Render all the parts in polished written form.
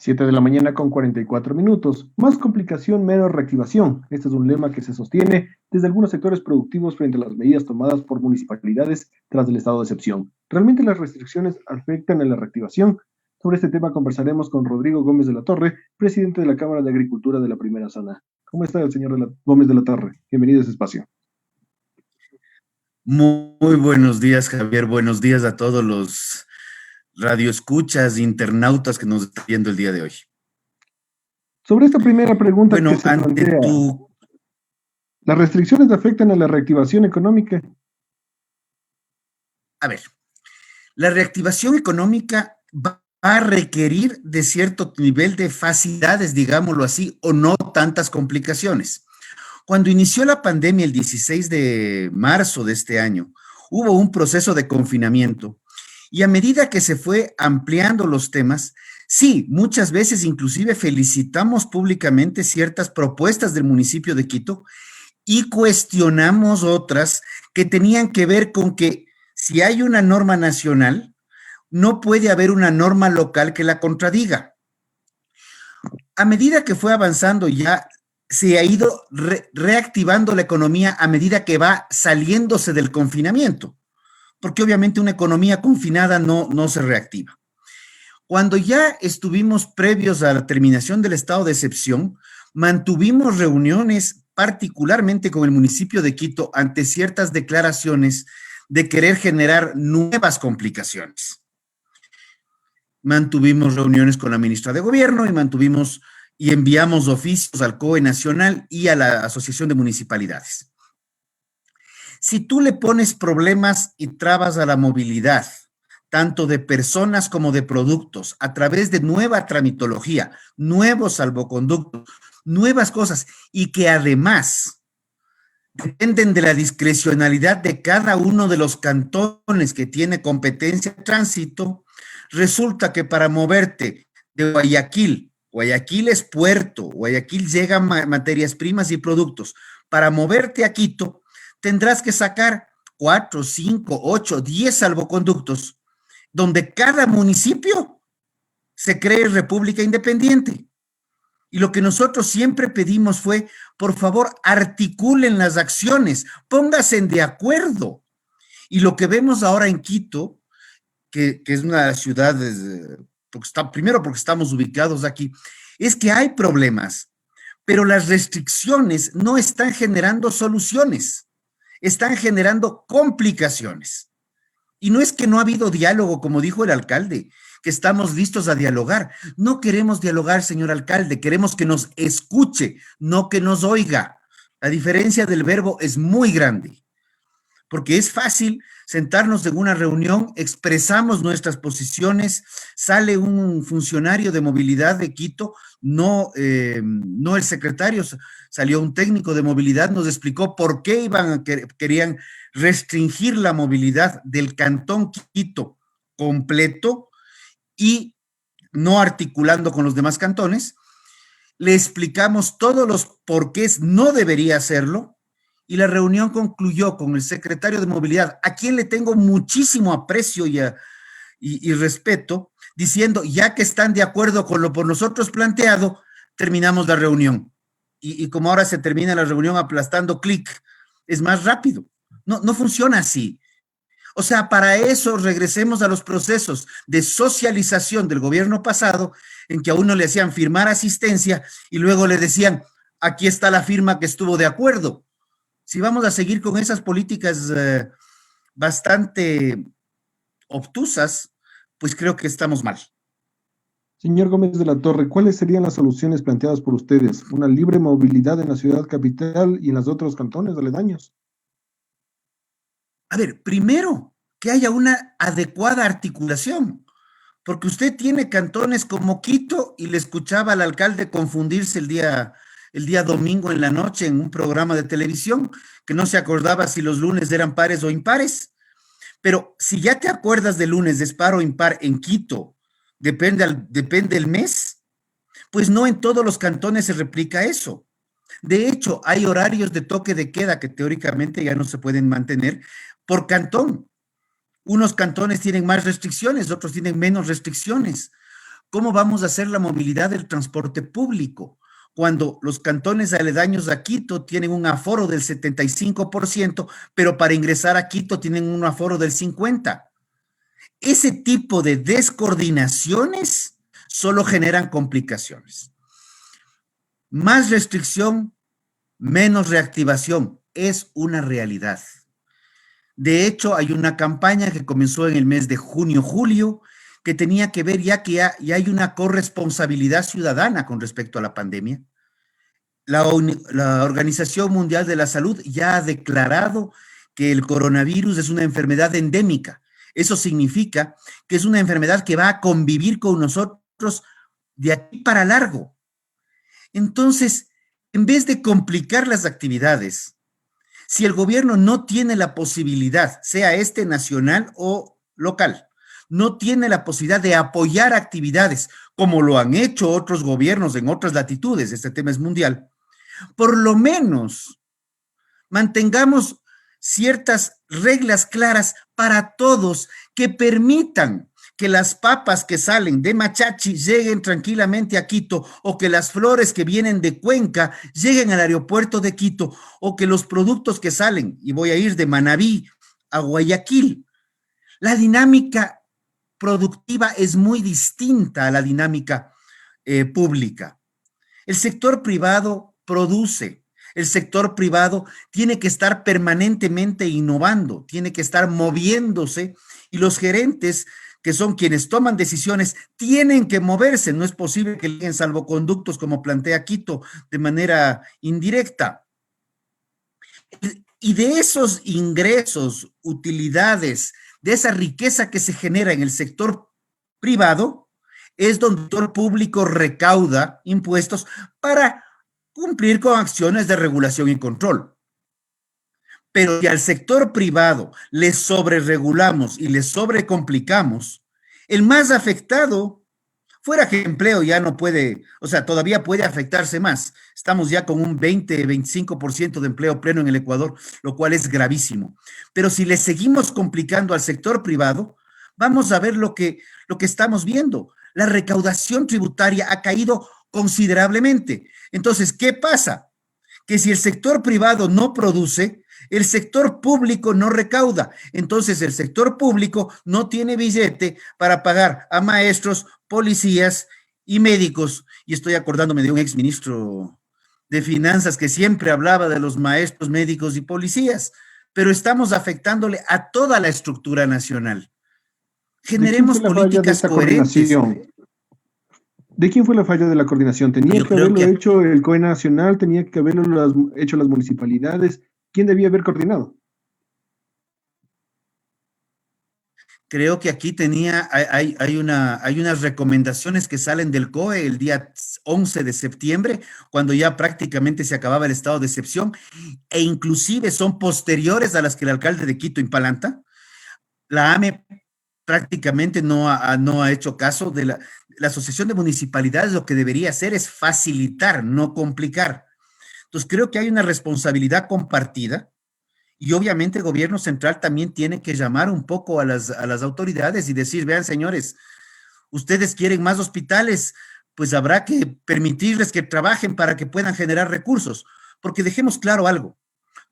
7 de la mañana con 44 minutos. Más complicación, menos reactivación. Este es un lema que se sostiene desde algunos sectores productivos frente a las medidas tomadas por municipalidades tras el estado de excepción. ¿Realmente las restricciones afectan a la reactivación? Sobre este tema conversaremos con Rodrigo Gómez de la Torre, presidente de la Cámara de Agricultura de la Primera Zona. ¿Cómo está el señor Gómez de la Torre? Bienvenido a este espacio. Muy buenos días, Javier. Buenos días a todos los radioescuchas, internautas que nos están viendo el día de hoy. Sobre esta primera pregunta Bueno, que se plantea, ¿las restricciones afectan a la reactivación económica? A ver, la reactivación económica va a requerir de cierto nivel de facilidades, digámoslo así, o no tantas complicaciones. Cuando inició la pandemia el 16 de marzo de este año, hubo un proceso de confinamiento y a medida que se fue ampliando los temas, sí, muchas veces inclusive felicitamos públicamente ciertas propuestas del municipio de Quito y cuestionamos otras que tenían que ver con que si hay una norma nacional, no puede haber una norma local que la contradiga. A medida que fue avanzando ya se ha ido reactivando la economía a medida que va saliéndose del confinamiento, porque obviamente una economía confinada no se reactiva. Cuando ya estuvimos previos a la terminación del estado de excepción, mantuvimos reuniones particularmente con el municipio de Quito ante ciertas declaraciones de querer generar nuevas complicaciones. Mantuvimos reuniones con la ministra de Gobierno y enviamos oficios al COE Nacional y a la Asociación de Municipalidades. Si tú le pones problemas y trabas a la movilidad, tanto de personas como de productos, a través de nueva tramitología, nuevos salvoconductos, nuevas cosas, y que además dependen de la discrecionalidad de cada uno de los cantones que tiene competencia de tránsito, resulta que para moverte de Guayaquil es puerto, Guayaquil llegan materias primas y productos, para moverte a Quito tendrás que sacar 4, 5, 8, 10 salvoconductos, donde cada municipio se cree república independiente. Y lo que nosotros siempre pedimos fue, por favor, articulen las acciones, pónganse de acuerdo. Y lo que vemos ahora en Quito, que es una ciudad, primero porque estamos ubicados aquí, es que hay problemas, pero las restricciones no están generando soluciones, están generando complicaciones. Y no es que no ha habido diálogo, como dijo el alcalde, que estamos listos a dialogar. No queremos dialogar, señor alcalde, queremos que nos escuche, no que nos oiga. La diferencia del verbo es muy grande, porque es fácil sentarnos en una reunión, expresamos nuestras posiciones, sale un funcionario de movilidad de Quito, no el secretario, salió un técnico de movilidad, nos explicó por qué querían restringir la movilidad del cantón Quito completo y no articulando con los demás cantones. Le explicamos todos los porqués no debería hacerlo y la reunión concluyó con el secretario de movilidad, a quien le tengo muchísimo aprecio y respeto, diciendo, ya que están de acuerdo con lo por nosotros planteado, terminamos la reunión. Y como ahora se termina la reunión aplastando clic, es más rápido. No funciona así. O sea, para eso regresemos a los procesos de socialización del gobierno pasado, en que a uno le hacían firmar asistencia y luego le decían, aquí está la firma que estuvo de acuerdo. Si vamos a seguir con esas políticas bastante obtusas, pues creo que estamos mal. Señor Gómez de la Torre, ¿cuáles serían las soluciones planteadas por ustedes? ¿Una libre movilidad en la ciudad capital y en los otros cantones aledaños? A ver, primero, que haya una adecuada articulación, porque usted tiene cantones como Quito y le escuchaba al alcalde confundirse el día domingo en la noche en un programa de televisión, que no se acordaba si los lunes eran pares o impares. Pero si ya te acuerdas de lunes, de par o impar en Quito, depende el mes, pues no en todos los cantones se replica eso. De hecho, hay horarios de toque de queda que teóricamente ya no se pueden mantener por cantón. Unos cantones tienen más restricciones, otros tienen menos restricciones. ¿Cómo vamos a hacer la movilidad del transporte público? Cuando los cantones aledaños a Quito tienen un aforo del 75%, pero para ingresar a Quito tienen un aforo del 50%. Ese tipo de descoordinaciones solo generan complicaciones. Más restricción, menos reactivación, es una realidad. De hecho, hay una campaña que comenzó en el mes de junio, julio, que tenía que ver ya que ya hay una corresponsabilidad ciudadana con respecto a la pandemia. La Organización Mundial de la Salud ya ha declarado que el coronavirus es una enfermedad endémica. Eso significa que es una enfermedad que va a convivir con nosotros de aquí para largo. Entonces, en vez de complicar las actividades, si el gobierno no tiene la posibilidad, sea este nacional o local, no tiene la posibilidad de apoyar actividades como lo han hecho otros gobiernos en otras latitudes, este tema es mundial, por lo menos mantengamos ciertas reglas claras para todos que permitan que las papas que salen de Machachi lleguen tranquilamente a Quito, o que las flores que vienen de Cuenca lleguen al aeropuerto de Quito, o que los productos que salen, y voy a ir de Manabí a Guayaquil. La dinámica productiva es muy distinta a la dinámica pública. El sector privado produce, el sector privado tiene que estar permanentemente innovando, tiene que estar moviéndose, y los gerentes, que son quienes toman decisiones, tienen que moverse. No es posible que lleguen salvoconductos, como plantea Quito, de manera indirecta. Y de esos ingresos, utilidades, de esa riqueza que se genera en el sector privado, es donde el sector público recauda impuestos para cumplir con acciones de regulación y control. Pero si al sector privado le sobreregulamos y le sobrecomplicamos, el más afectado, fuera que empleo ya no puede, o sea, todavía puede afectarse más. Estamos ya con un 20-25% de empleo pleno en el Ecuador, lo cual es gravísimo. Pero si le seguimos complicando al sector privado, vamos a ver lo que estamos viendo. La recaudación tributaria ha caído considerablemente. Entonces, ¿qué pasa? Que si el sector privado no produce, el sector público no recauda. Entonces, el sector público no tiene billete para pagar a maestros, policías y médicos. Y estoy acordándome de un exministro de Finanzas que siempre hablaba de los maestros, médicos y policías, pero estamos afectándole a toda la estructura nacional. Generemos políticas coherentes. ¿De quién fue la falla de la coordinación? ¿Tenía que haberlo hecho el COE Nacional? ¿Tenía que haberlo hecho las municipalidades? ¿Quién debía haber coordinado? Creo que aquí hay unas recomendaciones que salen del COE el día 11 de septiembre, cuando ya prácticamente se acababa el estado de excepción, e inclusive son posteriores a las que el alcalde de Quito impalanta. La AME prácticamente no ha hecho caso de la Asociación de Municipalidades. Lo que debería hacer es facilitar, no complicar. Entonces, creo que hay una responsabilidad compartida, y obviamente el gobierno central también tiene que llamar un poco a las autoridades y decir: vean, señores, ustedes quieren más hospitales, pues habrá que permitirles que trabajen para que puedan generar recursos. Porque dejemos claro algo: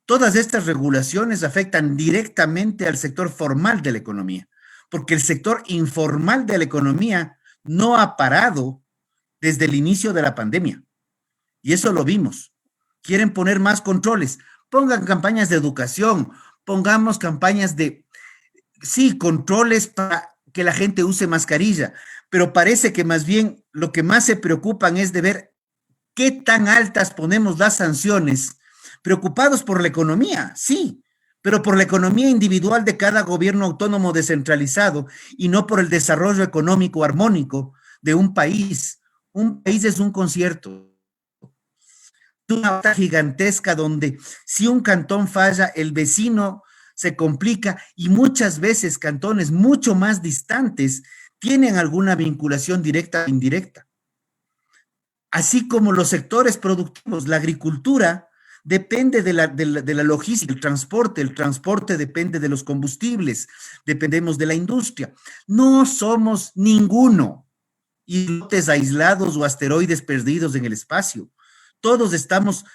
todas estas regulaciones afectan directamente al sector formal de la economía, porque el sector informal de la economía no ha parado desde el inicio de la pandemia. Y eso lo vimos. Quieren poner más controles. Pongan campañas de educación, pongamos campañas de, sí, controles para que la gente use mascarilla, pero parece que más bien lo que más se preocupan es de ver qué tan altas ponemos las sanciones, preocupados por la economía, sí, pero por la economía individual de cada gobierno autónomo descentralizado, y no por el desarrollo económico armónico de un país. Un país es un concierto, una bata gigantesca donde si un cantón falla, el vecino se complica, y muchas veces cantones mucho más distantes tienen alguna vinculación directa o indirecta. Así como los sectores productivos, la agricultura depende de la logística, el transporte depende de los combustibles, dependemos de la industria. No somos ninguno. islotes aislados o asteroides perdidos en el espacio. Todos estamos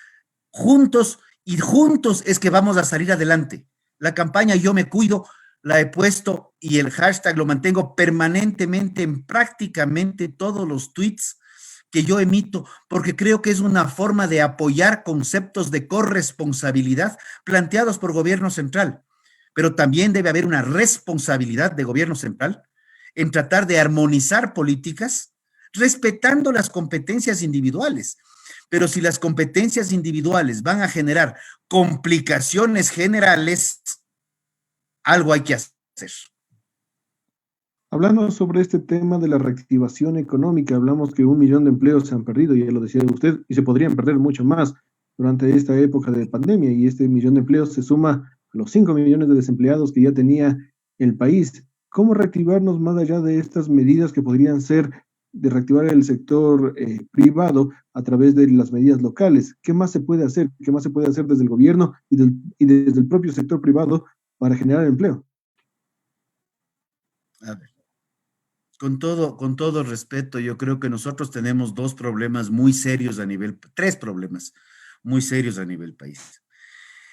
juntos y juntos es que vamos a salir adelante. La campaña Yo me cuido la he puesto y el hashtag lo mantengo permanentemente en prácticamente todos los tweets que yo emito, porque creo que es una forma de apoyar conceptos de corresponsabilidad planteados por gobierno central. Pero también debe haber una responsabilidad de gobierno central en tratar de armonizar políticas respetando las competencias individuales. Pero si las competencias individuales van a generar complicaciones generales, algo hay que hacer. Hablando sobre este tema de la reactivación económica, hablamos que 1 millón de empleos se han perdido, ya lo decía usted, y se podrían perder mucho más durante esta época de pandemia, y este 1 millón de empleos se suma a los 5 millones de desempleados que ya tenía el país. ¿Cómo reactivarnos más allá de estas medidas que podrían ser de reactivar el sector privado a través de las medidas locales? ¿Qué más se puede hacer? ¿Qué más se puede hacer desde el gobierno y desde el propio sector privado para generar empleo? A ver, con todo respeto, yo creo que nosotros tenemos tres problemas muy serios a nivel país.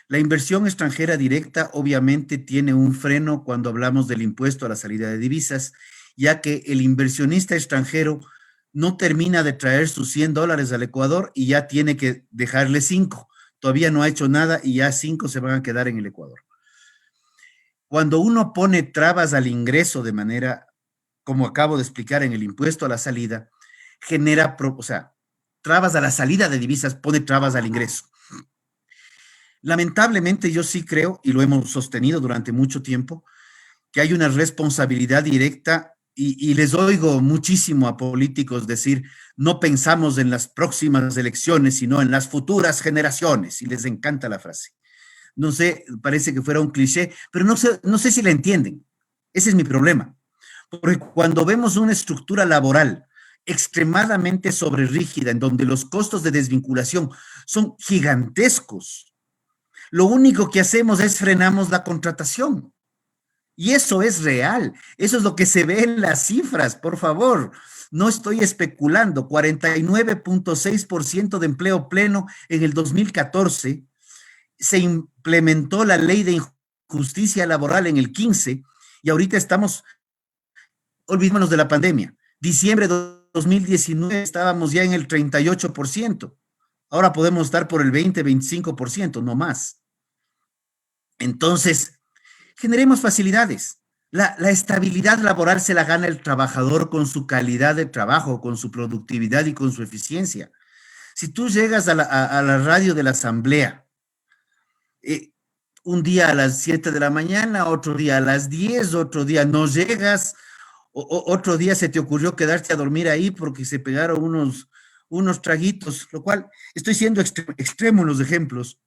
La inversión extranjera directa obviamente tiene un freno cuando hablamos del impuesto a la salida de divisas, ya que el inversionista extranjero no termina de traer sus $100 al Ecuador y ya tiene que dejarle 5. Todavía no ha hecho nada y ya 5 se van a quedar en el Ecuador. Cuando uno pone trabas al ingreso de manera, como acabo de explicar en el impuesto a la salida, trabas a la salida de divisas pone trabas al ingreso. Lamentablemente yo sí creo, y lo hemos sostenido durante mucho tiempo, que hay una responsabilidad directa y les oigo muchísimo a políticos decir, no pensamos en las próximas elecciones, sino en las futuras generaciones, y les encanta la frase. No sé, parece que fuera un cliché, pero no sé si la entienden. Ese es mi problema. Porque cuando vemos una estructura laboral extremadamente sobrerígida, en donde los costos de desvinculación son gigantescos, lo único que hacemos es frenamos la contratación. Y eso es real. Eso es lo que se ve en las cifras, por favor. No estoy especulando. 49.6% de empleo pleno en el 2014. Se implementó la ley de injusticia laboral en el 15 y ahorita estamos, olvidémonos de la pandemia. Diciembre de 2019 estábamos ya en el 38%. Ahora podemos estar por el 20-25%, no más. Entonces, generemos facilidades. La estabilidad laboral se la gana el trabajador con su calidad de trabajo, con su productividad y con su eficiencia. Si tú llegas a la radio de la asamblea, un día a las 7 de la mañana, otro día a las 10, otro día no llegas, otro día se te ocurrió quedarte a dormir ahí porque se pegaron unos traguitos, lo cual estoy siendo extremo en los ejemplos.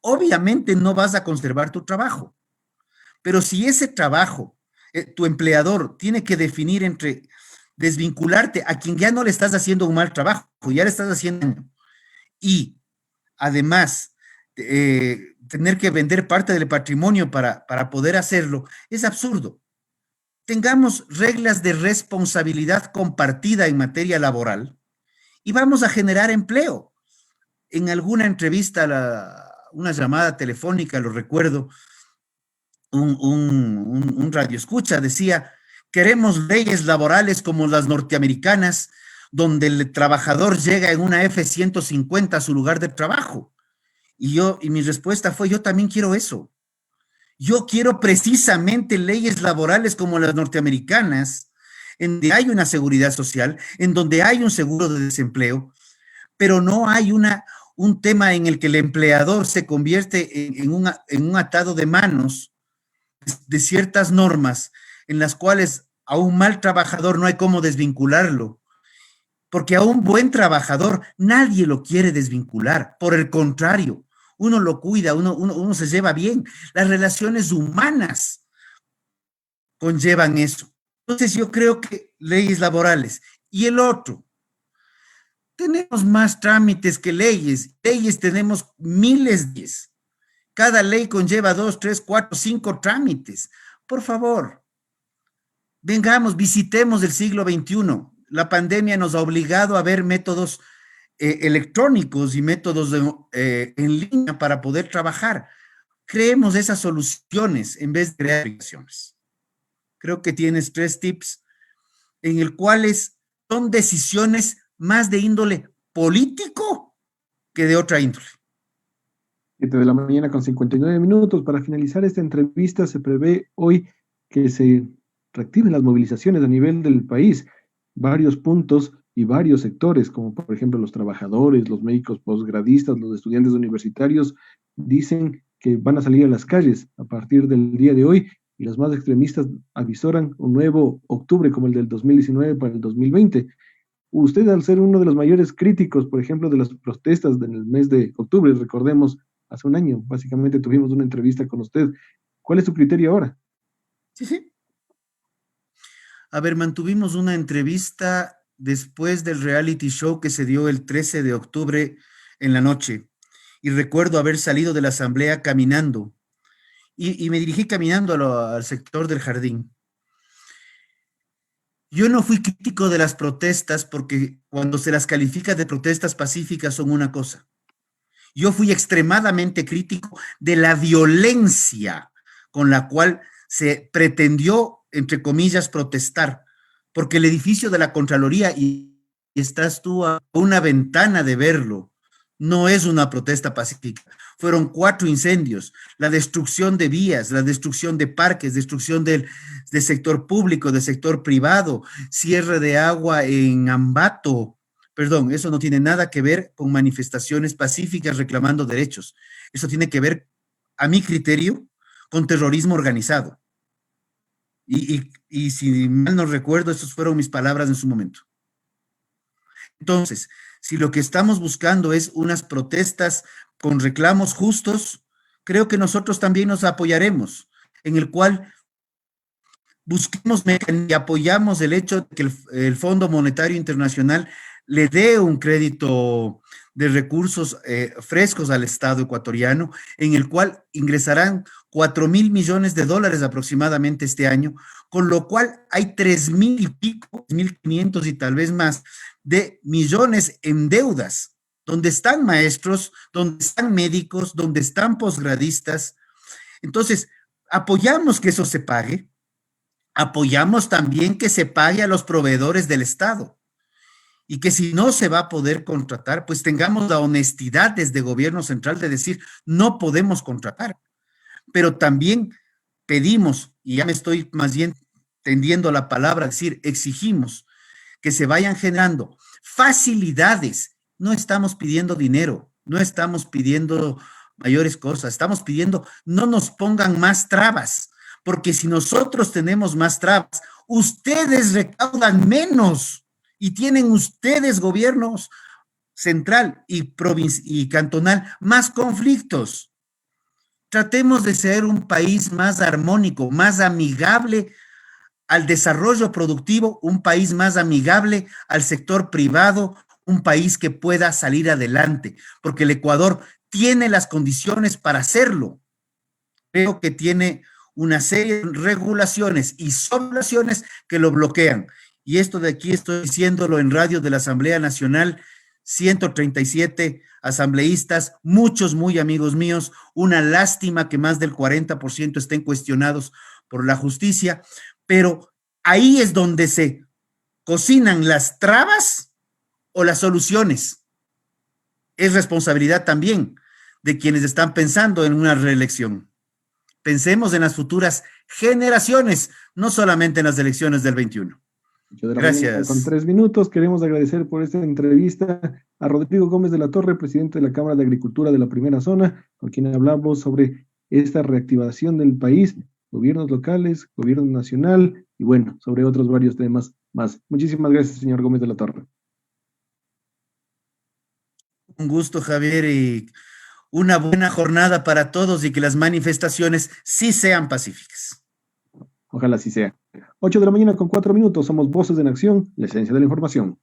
Obviamente no vas a conservar tu trabajo, pero si ese trabajo, tu empleador tiene que definir entre desvincularte a quien ya no le estás haciendo un mal trabajo, ya le estás haciendo daño, y además tener que vender parte del patrimonio para poder hacerlo, es absurdo. Tengamos reglas de responsabilidad compartida en materia laboral y vamos a generar empleo. En alguna entrevista, una llamada telefónica, lo recuerdo, un radioescucha decía, queremos leyes laborales como las norteamericanas, donde el trabajador llega en una F-150 a su lugar de trabajo. Y mi respuesta fue, yo también quiero eso. Yo quiero precisamente leyes laborales como las norteamericanas, en donde hay una seguridad social, en donde hay un seguro de desempleo, pero no hay un tema en el que el empleador se convierte en un atado de manos de ciertas normas en las cuales a un mal trabajador no hay cómo desvincularlo, porque a un buen trabajador nadie lo quiere desvincular, por el contrario, uno lo cuida, uno se lleva bien. Las relaciones humanas conllevan eso. Entonces yo creo que leyes laborales. Y el otro, tenemos más trámites que leyes. Leyes tenemos miles de. Cada ley conlleva 2, 3, 4, 5 trámites. Por favor, Vengamos, visitemos el siglo XXI. La pandemia nos ha obligado a ver métodos electrónicos y métodos en línea para poder trabajar. Creemos esas soluciones en vez de crear aplicaciones. Creo que tienes 3 tips en el cuales son decisiones más de índole político que de otra índole. 7 de la mañana con 59 minutos. Para finalizar esta entrevista, se prevé hoy que se reactiven las movilizaciones a nivel del país. Varios puntos y varios sectores, como por ejemplo los trabajadores, los médicos posgradistas, los estudiantes universitarios, dicen que van a salir a las calles a partir del día de hoy, y los más extremistas avisoran un nuevo octubre como el del 2019 para el 2020. Usted, al ser uno de los mayores críticos, por ejemplo, de las protestas del mes de octubre, recordemos, hace un año, básicamente tuvimos una entrevista con usted. ¿Cuál es su criterio ahora? Sí, sí. A ver, mantuvimos una entrevista después del reality show que se dio el 13 de octubre en la noche. Y recuerdo haber salido de la asamblea caminando. Y me dirigí caminando al sector del jardín. Yo no fui crítico de las protestas porque cuando se las califica de protestas pacíficas son una cosa. Yo fui extremadamente crítico de la violencia con la cual se pretendió, entre comillas, protestar, porque el edificio de la Contraloría, y estás tú a una ventana de verlo, no es una protesta pacífica. Fueron 4 incendios, la destrucción de vías, la destrucción de parques, destrucción del sector público, del sector privado, cierre de agua en Ambato. Perdón, eso no tiene nada que ver con manifestaciones pacíficas reclamando derechos. Eso tiene que ver, a mi criterio, con terrorismo organizado. Y si mal no recuerdo, esas fueron mis palabras en su momento. Entonces, si lo que estamos buscando es unas protestas con reclamos justos, creo que nosotros también nos apoyaremos, en el cual busquemos y apoyamos el hecho de que el Fondo Monetario Internacional le dé un crédito de recursos frescos al Estado ecuatoriano, en el cual ingresarán 4.000 millones de dólares aproximadamente este año, con lo cual hay 3.000 y pico, 1.500 y tal vez más de millones en deudas, donde están maestros, donde están médicos, donde están posgradistas. Entonces, apoyamos que eso se pague, apoyamos también que se pague a los proveedores del Estado. Y que si no se va a poder contratar, pues tengamos la honestidad desde gobierno central de decir, no podemos contratar. Pero también pedimos, y ya me estoy más bien tendiendo la palabra, decir, exigimos que se vayan generando facilidades. No estamos pidiendo dinero, no estamos pidiendo mayores cosas, estamos pidiendo no nos pongan más trabas, porque si nosotros tenemos más trabas, ustedes recaudan menos. Y tienen ustedes, gobiernos central y cantonal, más conflictos. Tratemos de ser un país más armónico, más amigable al desarrollo productivo, un país más amigable al sector privado, un país que pueda salir adelante, porque el Ecuador tiene las condiciones para hacerlo. Creo que tiene una serie de regulaciones y soblaciones que lo bloquean. Y esto de aquí estoy diciéndolo en radio de la Asamblea Nacional, 137 asambleístas, muchos muy amigos míos, una lástima que más del 40% estén cuestionados por la justicia, pero ahí es donde se cocinan las trabas o las soluciones. Es responsabilidad también de quienes están pensando en una reelección. Pensemos en las futuras generaciones, no solamente en las elecciones del 21. Gracias. Con 3 minutos, queremos agradecer por esta entrevista a Rodrigo Gómez de la Torre, presidente de la Cámara de Agricultura de la Primera Zona, con quien hablamos sobre esta reactivación del país, gobiernos locales, gobierno nacional y bueno, sobre otros varios temas más. Muchísimas gracias, señor Gómez de la Torre. Un gusto, Javier, y una buena jornada para todos y que las manifestaciones sí sean pacíficas. Ojalá así sea. 8 de la mañana con 4 minutos, somos Voces en Acción, la esencia de la información.